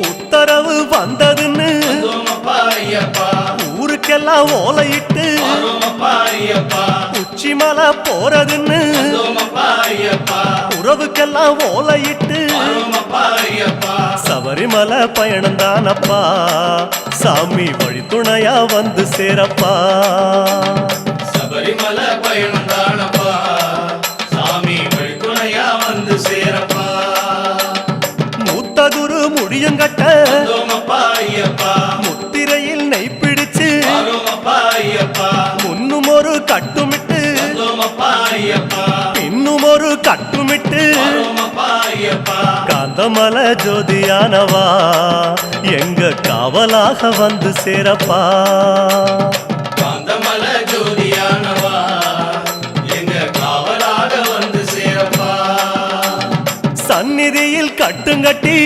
உத்தரவு வந்ததுன்னு ஊருக்கெல்லாம் ஓலையிட்டு உச்சிமலை போறதுன்னு உறவுக்கெல்லாம் ஓலையிட்டு சபரிமலை பயணம் தானப்பா சாமி வழி துணையா வந்து சேரப்பா சபரிமலை பயணம் தானப்பா சாமி வழி துணையா வந்து சேரப்பா மூத்த குரு முடியுங்கட்ட முத்திரையில் நெய் பிடிச்சு முன்னும் ஒரு கட்டுமிட்டு இன்னும் ஒரு கட்டுமிட்டு காந்தமலை ஜோதியானவா எங்க காவலாக வந்து சேரப்பா காந்தமலை ஜோதியானவா எங்க காவலாக வந்து சேரப்பா சந்நிதியில் கட்டுங்கட்டி